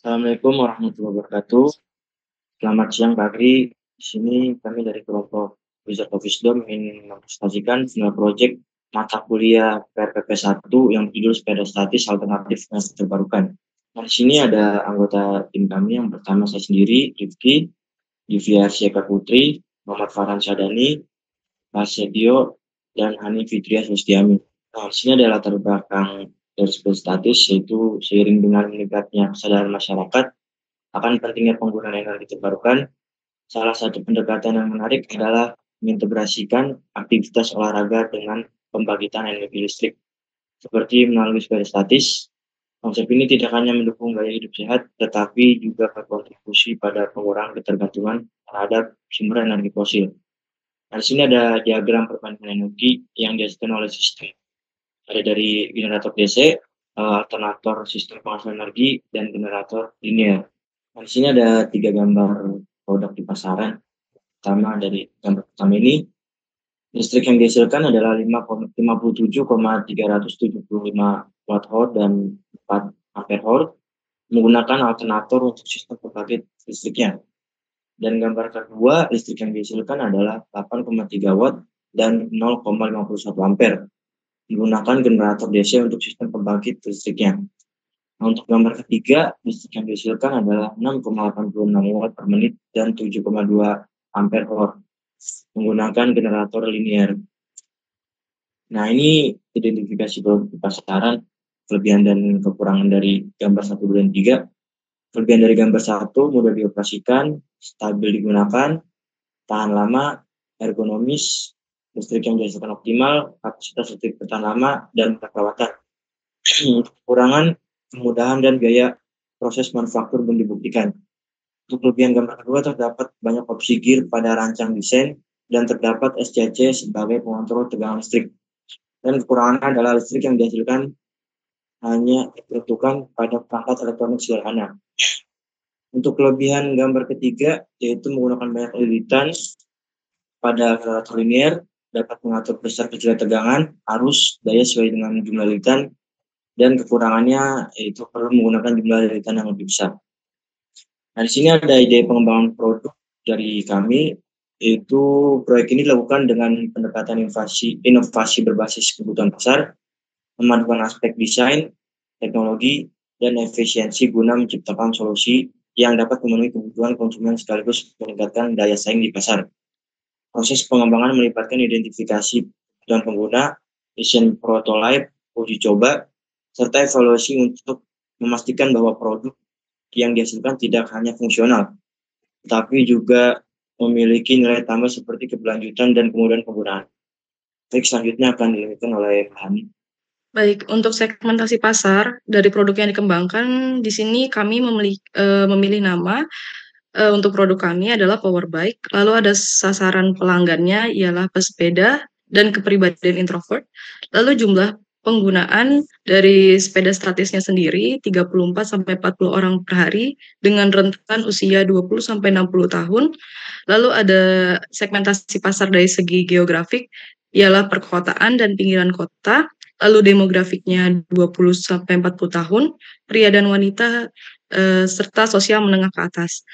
Assalamualaikum warahmatullahi wabarakatuh. Selamat siang pagi. Di sini kami dari kelompok Wizard of Wisdom ingin mempresentasikan sebuah proyek mata kuliah PRPP 1 yang berjudul Sepeda Statis Alternatif Energi Terbarukan. Nah, di sini ada anggota tim kami yang pertama saya sendiri, Rifki, Divya Syeka Putri, Muhammad Farhan Sadani, Mas Setio, dan Hani Fitria Sustiami. Nah, di sini ada latar belakang dari sepeda statis, yaitu seiring dengan meningkatnya kesadaran masyarakat akan pentingnya penggunaan energi terbarukan, salah satu pendekatan yang menarik adalah mengintegrasikan aktivitas olahraga dengan pembangkitan energi listrik. Seperti melalui sepeda statis, konsep ini tidak hanya mendukung gaya hidup sehat, tetapi juga berkontribusi pada pengurangan ketergantungan terhadap sumber energi fosil. Nah, di sini ada diagram perbandingan energi yang dihasilkan oleh sistem. Ada dari generator DC, alternator sistem penghasil energi, dan generator linear. Nah, di sini ada 3 gambar produk di pasaran. Pertama dari gambar pertama ini, listrik yang dihasilkan adalah 57,375 watt-hour dan 4 ampere-hour menggunakan alternator untuk sistem pembangkit listriknya. Dan gambar kedua, listrik yang dihasilkan adalah 8,3 watt dan 0,51 ampere menggunakan generator DC untuk sistem pembangkit listriknya. Nah, untuk gambar ketiga, listrik yang dihasilkan adalah 6,86 watt per menit dan 7,2 ampere hour menggunakan generator linear. Nah, ini identifikasi produk di pasaran, kelebihan dan kekurangan dari gambar 1, 2, dan 3. Kelebihan dari gambar 1, mudah dioperasikan, stabil digunakan, tahan lama, ergonomis, listrik yang dihasilkan optimal, kapasitas listrik bertahan lama, dan perawatan. Kekurangan, kemudahan dan gaya proses manufaktur belum dibuktikan. Untuk kelebihan gambar kedua, terdapat banyak opsi gear pada rancang desain dan terdapat SCC sebagai pengontrol tegangan listrik. Dan kekurangannya adalah listrik yang dihasilkan hanya diperuntukkan pada perangkat elektronik sederhana. Untuk kelebihan gambar ketiga, yaitu menggunakan banyak lilitan pada generator linear, dapat mengatur besar kecil tegangan, arus, daya sesuai dengan jumlah lilitan, dan kekurangannya yaitu perlu menggunakan jumlah lilitan yang lebih besar. Nah, di sini ada ide pengembangan produk dari kami, yaitu proyek ini dilakukan dengan pendekatan inovasi berbasis kebutuhan pasar, memadukan aspek desain, teknologi, dan efisiensi guna menciptakan solusi yang dapat memenuhi kebutuhan konsumen sekaligus meningkatkan daya saing di pasar. Proses pengembangan melibatkan identifikasi kebutuhan pengguna, desain prototipe, uji coba, serta evaluasi untuk memastikan bahwa produk yang dihasilkan tidak hanya fungsional, tetapi juga memiliki nilai tambah seperti keberlanjutan dan kemudahan penggunaan. Baik, selanjutnya akan dilanjutkan oleh Hani. Baik, untuk segmentasi pasar dari produk yang dikembangkan, di sini kami memilih nama untuk produk kami adalah Power Bike. Lalu ada sasaran pelanggannya ialah pesepeda dan kepribadian introvert. Lalu jumlah penggunaan dari sepeda statisnya sendiri 34-40 orang per hari dengan rentan usia 20-60 tahun. Lalu ada segmentasi pasar dari segi geografik ialah perkotaan dan pinggiran kota. Lalu demografiknya 20-40 tahun, pria dan wanita serta sosial menengah ke atas.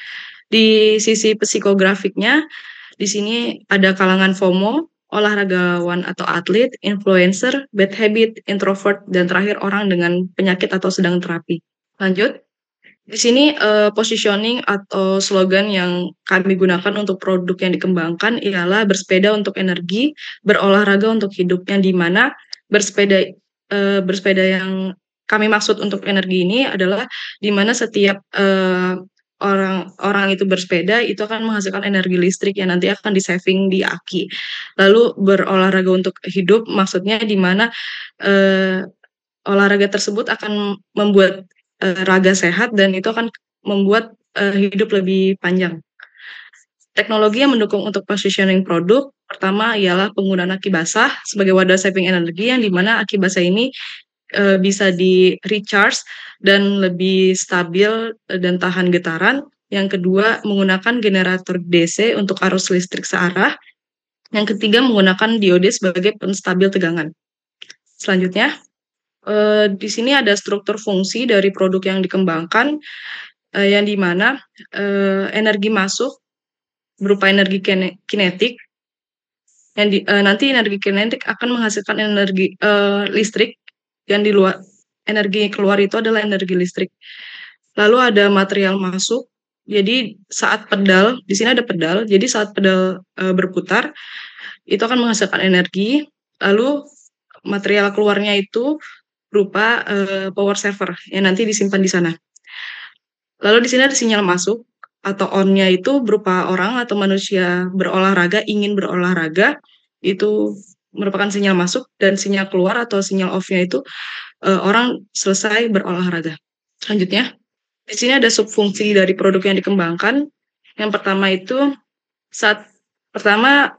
Di sisi psikografiknya, di sini ada kalangan FOMO, olahragawan atau atlet, influencer, bad habit, introvert, dan terakhir orang dengan penyakit atau sedang terapi. Lanjut. Di sini positioning atau slogan yang kami gunakan untuk produk yang dikembangkan ialah bersepeda untuk energi, berolahraga untuk hidup, yang dimana bersepeda yang kami maksud untuk energi ini adalah dimana setiap orang itu bersepeda itu akan menghasilkan energi listrik yang nanti akan di-saving di aki. Lalu berolahraga untuk hidup maksudnya dimana olahraga tersebut akan membuat raga sehat dan itu akan membuat hidup lebih panjang. Teknologi yang mendukung untuk positioning produk pertama ialah penggunaan aki basah sebagai wadah saving energi yang dimana aki basah ini bisa di recharge dan lebih stabil dan tahan getaran. Yang kedua menggunakan generator DC untuk arus listrik searah. Yang ketiga menggunakan diode sebagai penstabil tegangan. Selanjutnya di sini ada struktur fungsi dari produk yang dikembangkan. yang di mana energi masuk berupa energi kinetik yang nanti energi kinetik akan menghasilkan energi listrik, yang di luar energi keluar itu adalah energi listrik. Lalu ada material masuk, jadi saat pedal, di sini ada pedal, jadi saat pedal berputar, itu akan menghasilkan energi, lalu material keluarnya itu berupa power server yang nanti disimpan di sana. Lalu di sini ada sinyal masuk atau on-nya itu berupa orang atau manusia berolahraga, ingin berolahraga, itu merupakan sinyal masuk, dan sinyal keluar atau sinyal off-nya itu orang selesai berolahraga. Selanjutnya, di sini ada subfungsi dari produk yang dikembangkan. Yang pertama itu saat pertama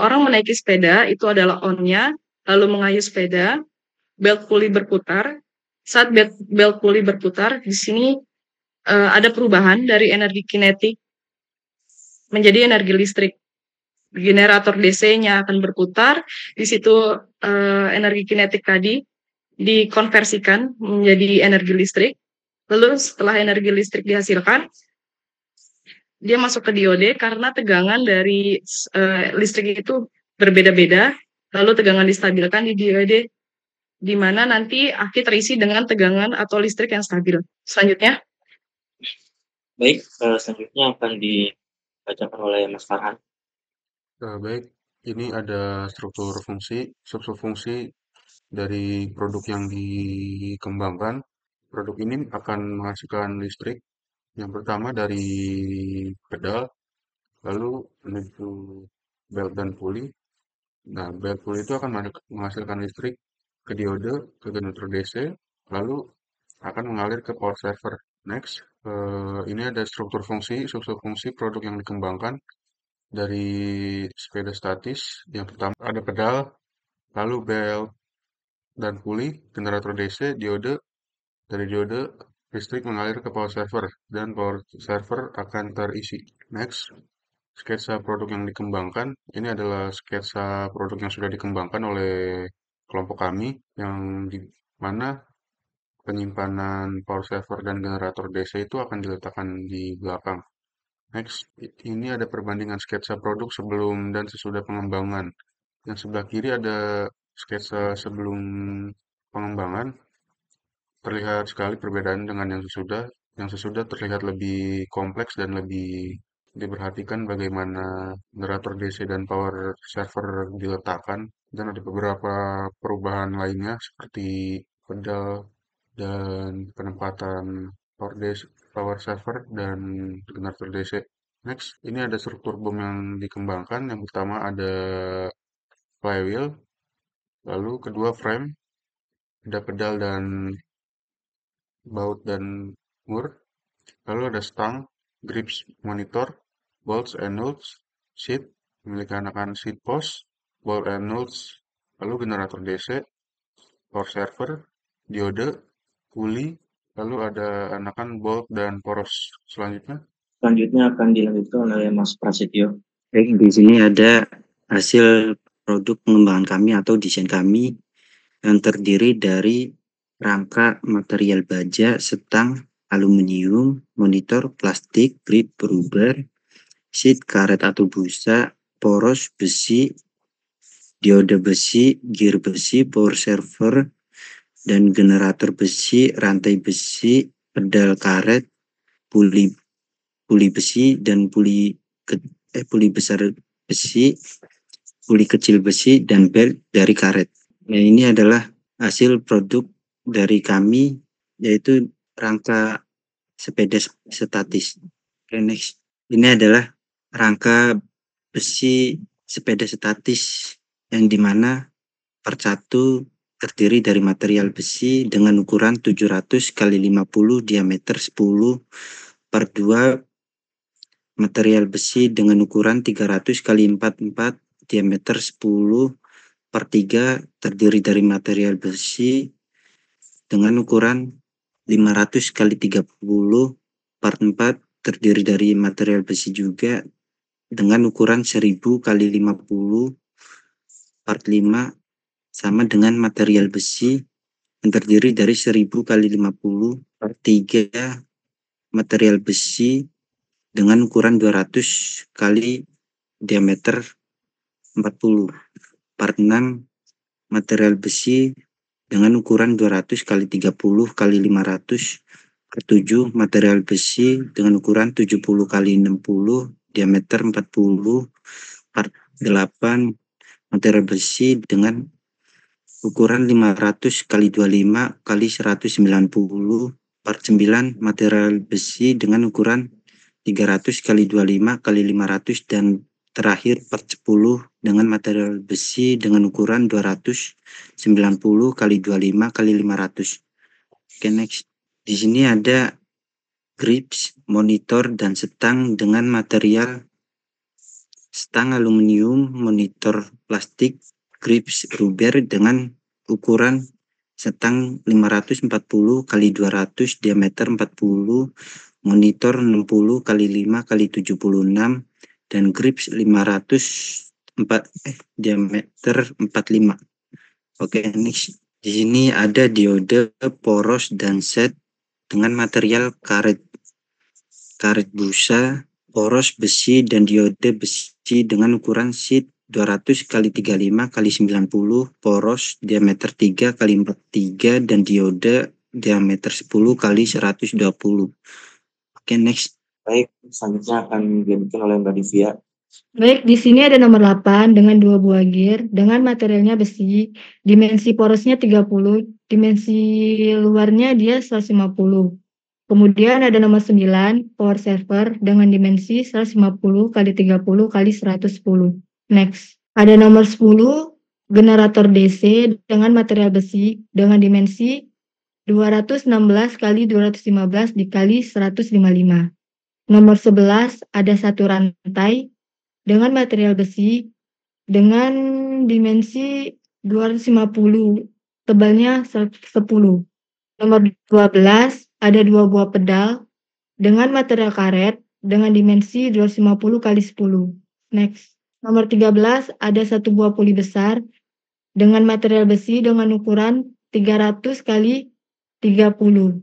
orang menaiki sepeda itu adalah on-nya, lalu mengayuh sepeda, belt pulley berputar. Saat belt pulley berputar, di sini ada perubahan dari energi kinetik menjadi energi listrik. Generator DC-nya akan berputar, di situ energi kinetik tadi dikonversikan menjadi energi listrik. Lalu setelah energi listrik dihasilkan, dia masuk ke diode karena tegangan dari listrik itu berbeda-beda, lalu tegangan distabilkan di diode, di mana nanti aki terisi dengan tegangan atau listrik yang stabil. Selanjutnya. Baik, selanjutnya akan dibacakan oleh Mas Farhan. Baik, ini ada struktur fungsi, subfungsi dari produk yang dikembangkan. Produk ini akan menghasilkan listrik. Yang pertama dari pedal, lalu menuju belt dan pulley. Nah, belt pulley itu akan menghasilkan listrik ke diode, ke generator DC, lalu akan mengalir ke power server. Next, ini ada struktur fungsi, subfungsi produk yang dikembangkan dari sepeda statis. Yang pertama ada pedal, lalu belt dan pulley, generator DC, diode. Dari diode, listrik mengalir ke power server dan power server akan terisi. Next, sketsa produk yang dikembangkan. Ini adalah sketsa produk yang sudah dikembangkan oleh kelompok kami, yang di mana penyimpanan power server dan generator DC itu akan diletakkan di belakang. Next, ini ada perbandingan sketsa produk sebelum dan sesudah pengembangan. Yang sebelah kiri ada sketsa sebelum pengembangan. Terlihat sekali perbedaan dengan yang sesudah. Yang sesudah terlihat lebih kompleks dan lebih diperhatikan bagaimana generator DC dan power server diletakkan. Dan ada beberapa perubahan lainnya seperti pedal dan penempatan power server dan generator DC. Next, ini ada struktur bom yang dikembangkan. Yang pertama ada flywheel, lalu kedua frame, ada pedal dan baut dan mur, lalu ada stang, grips monitor, bolts and nuts, seat, memiliki anakan seat post, bolt and nuts, lalu generator DC, power server, diode, pulley, lalu ada anakan bolt dan poros. Selanjutnya akan dilanjutkan oleh Mas Prasetyo. Baik, di sini ada hasil produk pengembangan kami atau desain kami yang terdiri dari rangka material baja, setang, aluminium, monitor, plastik, grip, rubber, seat, karet atau busa, poros, besi, diode besi, gear besi, power server, dan generator besi, rantai besi, pedal karet, puli besi, dan puli besar besi, puli kecil besi, dan belt dari karet. Nah, ini adalah hasil produk dari kami, yaitu rangka sepeda statis. Oke, next. Ini adalah rangka besi sepeda statis yang dimana per satu terdiri dari material besi dengan ukuran 700 x 50 diameter 10 per 2, material besi dengan ukuran 300 x 44 diameter 10 per 3 terdiri dari material besi dengan ukuran 500 x 30 per 4 terdiri dari material besi juga dengan ukuran 1000 x 50 per 5 sama dengan material besi yang terdiri dari 1000 x 50 per 3 material besi dengan ukuran 200 kali diameter 40. Part 6, material besi dengan ukuran 200 kali 30 kali 500. Part 7, material besi dengan ukuran 70 kali 60 diameter 40. Part 8, material besi dengan ukuran 500 kali 25 kali 190. Part 9, material besi dengan ukuran 300 kali 25 kali 500. Dan terakhir part 10 dengan material besi dengan ukuran 290 kali 25 kali 500. Oke, next. Di sini ada grips, monitor, dan stang dengan material stang aluminium, monitor plastik, grips rubber dengan ukuran stang 540 kali 200 diameter 40, monitor 60 kali 5 kali 76, dan grips 504 diameter 45. Oke, next. Di sini ada diode, poros, dan set dengan material karet busa, poros besi, dan diode besi dengan ukuran sheet 200 kali 35 kali 90, poros diameter 3 kali 43, dan diode diameter 10 kali 120. Oke, next. Baik, selanjutnya akan dilanjutkan oleh Mbak Divya. Baik, di sini ada nomor 8 dengan 2 buah gear dengan materialnya besi, dimensi porosnya 30, dimensi luarnya dia 150. Kemudian ada nomor 9, power server dengan dimensi 150 kali 30 kali 110. Next. Ada nomor 10, generator DC dengan material besi dengan dimensi 216 kali 215 dikali 155. Nomor 11, ada satu rantai dengan material besi dengan dimensi 250, tebalnya 10. Nomor 12, ada 2 buah pedal dengan material karet dengan dimensi 250 kali 10. Next. Nomor 13, ada 1 buah puli besar dengan material besi dengan ukuran 300 kali 30.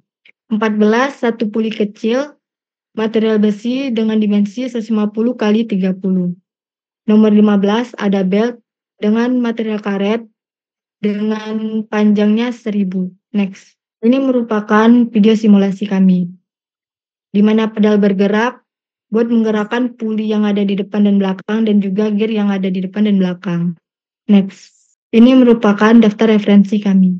14, 1 puli kecil material besi dengan dimensi 150 kali 30. Nomor 15, ada belt dengan material karet dengan panjangnya 1000. Next. Ini merupakan video simulasi kami, di mana pedal bergerak buat menggerakkan puli yang ada di depan dan belakang dan juga gear yang ada di depan dan belakang. Next. Ini merupakan daftar referensi kami.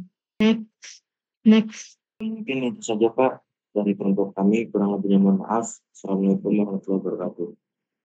Next. Mungkin itu saja Pak dari kelompok kami, kurang lebihnya mohon maaf. Assalamualaikum warahmatullahi wabarakatuh.